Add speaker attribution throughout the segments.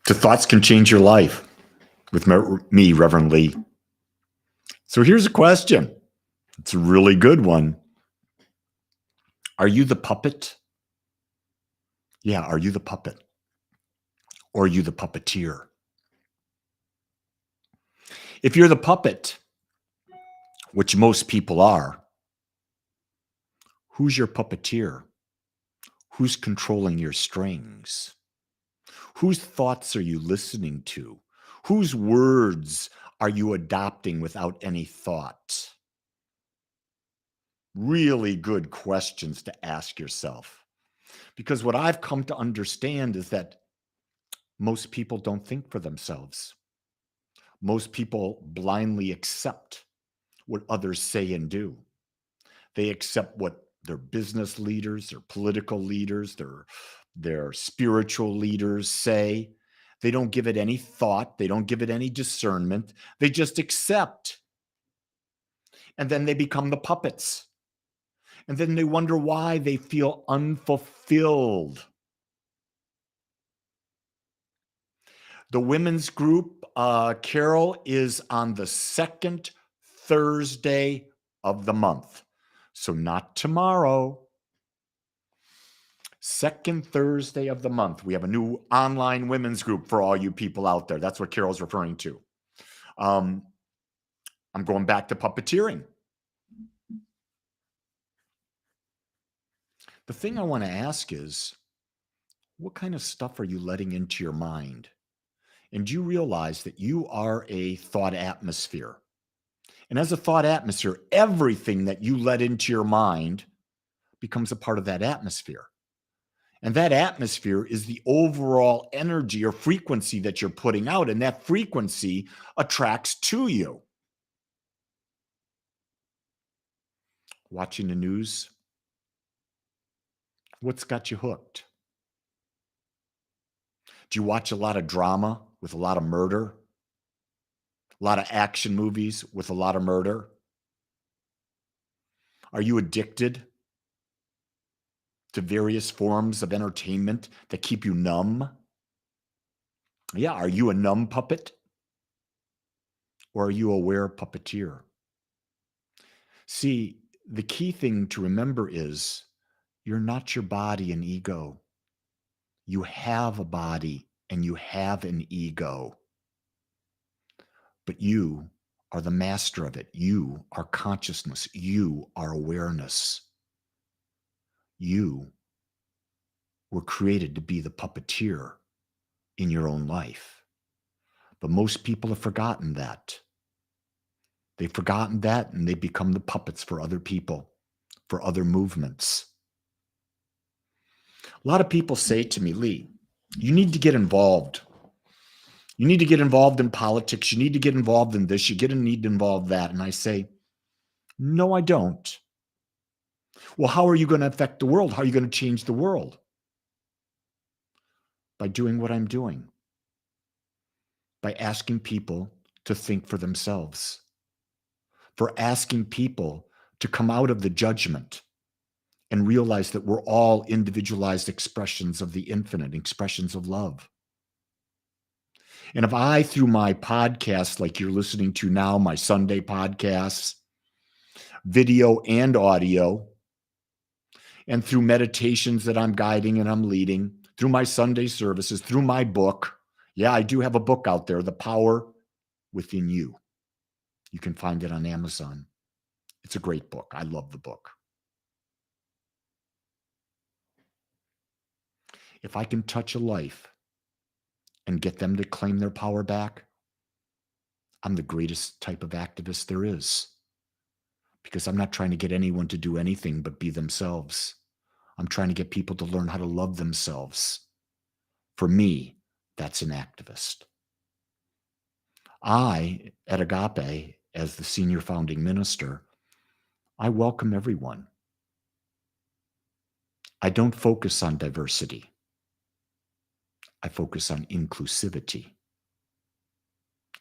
Speaker 1: to Thoughts Can Change Your Life with me, Reverend Lee. So here's a question. It's a really good one. Are you the puppet? Yeah, are you the puppet? Or are you the puppeteer? If you're the puppet, which most people are, who's your puppeteer? Who's controlling your strings? Whose thoughts are you listening to? Whose words are you adopting without any thought? Really good questions to ask yourself. Because what I've come to understand is that most people don't think for themselves. Most people blindly accept what others say and do. They accept what their business leaders, their political leaders, their spiritual leaders say. They don't give it any thought. They don't give it any discernment. They just accept. And then they become the puppets. And then they wonder why they feel unfulfilled. The women's group, Carol, is on the second Thursday of the month. So not tomorrow. Second Thursday of the month. We have a new online women's group for all you people out there. That's what Carol's referring to. I'm going back to puppeteering. The thing I want to ask is, what kind of stuff are you letting into your mind? And do you realize that you are a thought atmosphere? And as a thought atmosphere, everything that you let into your mind becomes a part of that atmosphere. And that atmosphere is the overall energy or frequency that you're putting out. And that frequency attracts to you. Watching the news, what's got you hooked? Do you watch a lot of drama with a lot of murder? A lot of action movies with a lot of murder? Are you addicted to various forms of entertainment that keep you numb? Yeah, are you a numb puppet? Or are you a aware puppeteer? See, the key thing to remember is you're not your body and ego. You have a body and you have an ego. But you are the master of it. You are consciousness. You are awareness. You were created to be the puppeteer in your own life. But most people have forgotten that. They've forgotten that and they become the puppets for other people, for other movements. A lot of people say to me, Lee, you need to get involved. You need to get involved in politics. You need to get involved in this. You need to involve that. And I say, no, I don't. Well, how are you going to affect the world? How are you going to change the world? By doing what I'm doing. By asking people to think for themselves. For asking people to come out of the judgment and realize that we're all individualized expressions of the infinite, expressions of love. And if I, through my podcasts like you're listening to now, my Sunday podcasts, video and audio, and through meditations that I'm guiding and I'm leading, through my Sunday services, through my book, yeah, I do have a book out there, The Power Within You. You can find it on Amazon. It's a great book. I love the book. If I can touch a life and get them to claim their power back, I'm the greatest type of activist there is. Because I'm not trying to get anyone to do anything but be themselves. I'm trying to get people to learn how to love themselves. For me, that's an activist. I, at Agape, as the senior founding minister, I welcome everyone. I don't focus on diversity. I focus on inclusivity.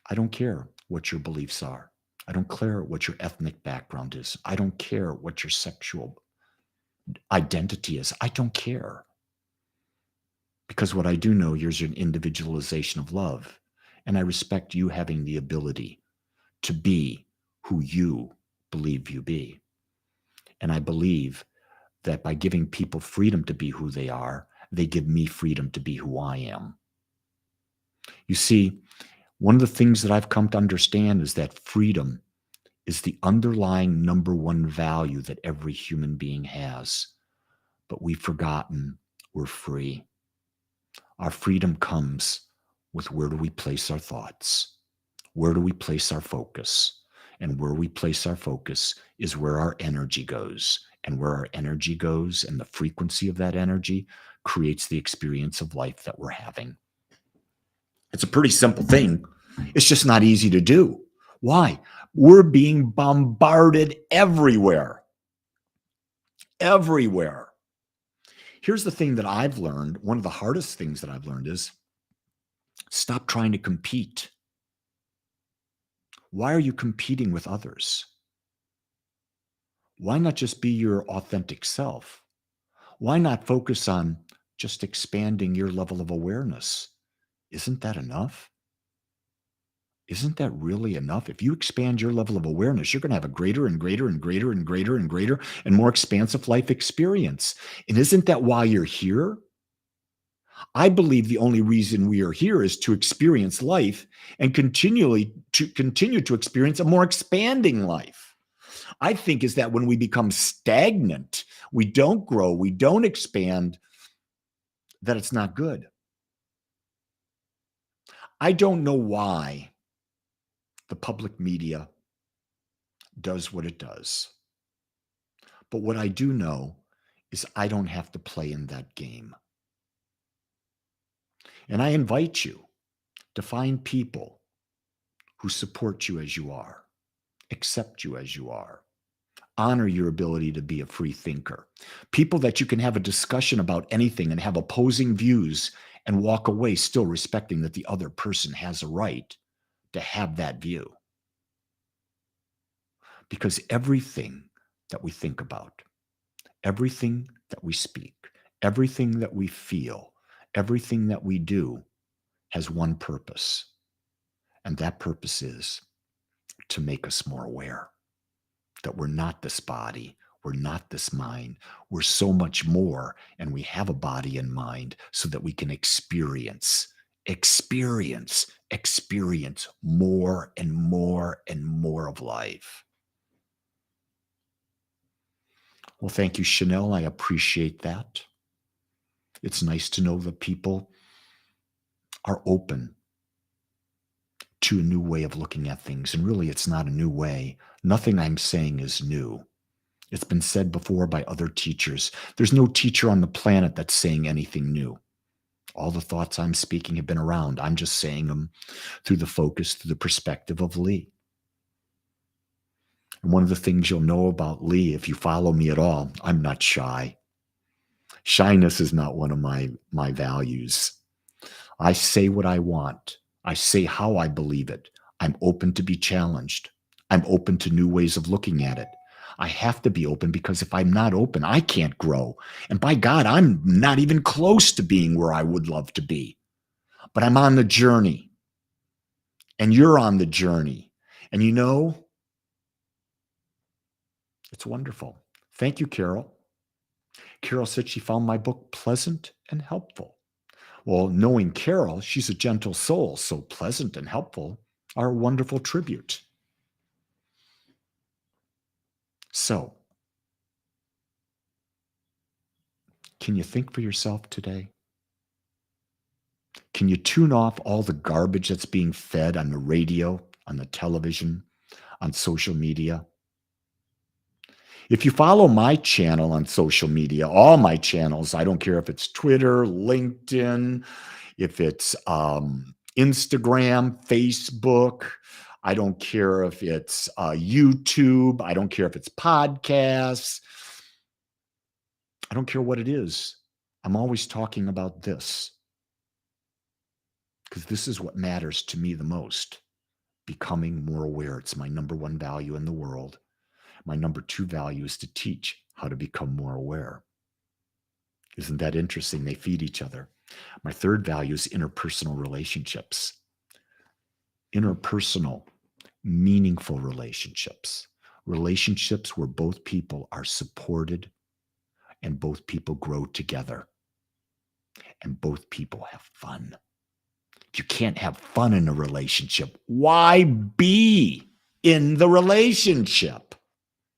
Speaker 1: I don't care what your beliefs are. I don't care what your ethnic background is. I don't care what your sexual identity is. I don't care. Because what I do know, here's an individualization of love. And I respect you having the ability to be who you believe you be. And I believe that by giving people freedom to be who they are, they give me freedom to be who I am. You see, one of the things that I've come to understand is that freedom is the underlying number one value that every human being has. But we've forgotten we're free. Our freedom comes with where do we place our thoughts? Where do we place our focus? And where we place our focus is where our energy goes. And where our energy goes and the frequency of that energy creates the experience of life that we're having. It's a pretty simple thing. It's just not easy to do. Why? We're being bombarded everywhere. Everywhere. Here's the thing that I've learned. One of the hardest things that I've learned is stop trying to compete. Why are you competing with others? Why not just be your authentic self? Why not focus on just expanding your level of awareness? Isn't that enough? Isn't that really enough? If you expand your level of awareness, you're going to have a greater and greater and greater and greater and greater and more expansive life experience. And isn't that why you're here? I believe the only reason we are here is to experience life and continue to experience a more expanding life. I think is that when we become stagnant, we don't grow, we don't expand, that it's not good. I don't know why the public media does what it does. But what I do know is I don't have to play in that game. And I invite you to find people who support you as you are, accept you as you are, honor your ability to be a free thinker, people that you can have a discussion about anything and have opposing views and walk away still respecting that the other person has a right to have that view. Because everything that we think about, everything that we speak, everything that we feel, everything that we do has one purpose. And that purpose is to make us more aware that we're not this body, we're not this mind, we're so much more, and we have a body and mind so that we can experience more and more and more of life. Well, thank you, Chanel. I appreciate that. It's nice to know that people are open to a new way of looking at things. And really, it's not a new way. Nothing I'm saying is new. It's been said before by other teachers. There's no teacher on the planet that's saying anything new. All the thoughts I'm speaking have been around. I'm just saying them through the perspective of Lee. And one of the things you'll know about Lee, if you follow me at all, I'm not shy. Shyness is not one of my values. I say what I want. I say how I believe it. I'm open to be challenged. I'm open to new ways of looking at it. I have to be open because if I'm not open, I can't grow. And by God, I'm not even close to being where I would love to be. But I'm on the journey. And you're on the journey. And you know, it's wonderful. Thank you, Carol. Carol said she found my book pleasant and helpful. Well, knowing Carol, she's a gentle soul, so pleasant and helpful are a wonderful tribute. So, can you think for yourself today? Can you tune off all the garbage that's being fed on the radio, on the television, on social media? If you follow my channel on social media, all my channels, I don't care if it's Twitter, LinkedIn, if it's Instagram, Facebook, I don't care if it's YouTube, I don't care if it's podcasts, I don't care what it is. I'm always talking about this because this is what matters to me the most. Becoming more aware. It's my number one value in the world. My number two value is to teach how to become more aware. Isn't that interesting? They feed each other. My third value is interpersonal relationships. Interpersonal, meaningful relationships. Relationships where both people are supported and both people grow together and both people have fun. If you can't have fun in a relationship, why be in the relationship?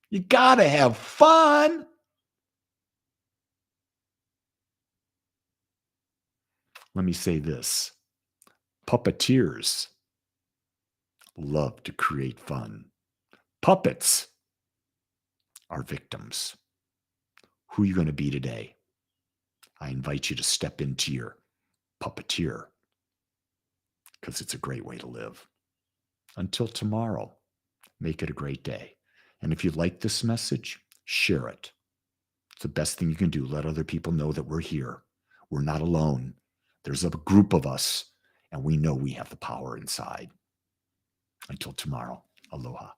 Speaker 1: You got to have fun. Let me say this. Puppeteers love to create fun. Puppets are victims. Who are you going to be today? I invite you to step into your puppeteer because it's a great way to live. Until tomorrow, make it a great day. And if you like this message, share it. It's the best thing you can do. Let other people know that we're here. We're not alone. There's a group of us, and we know we have the power inside. Until tomorrow, aloha.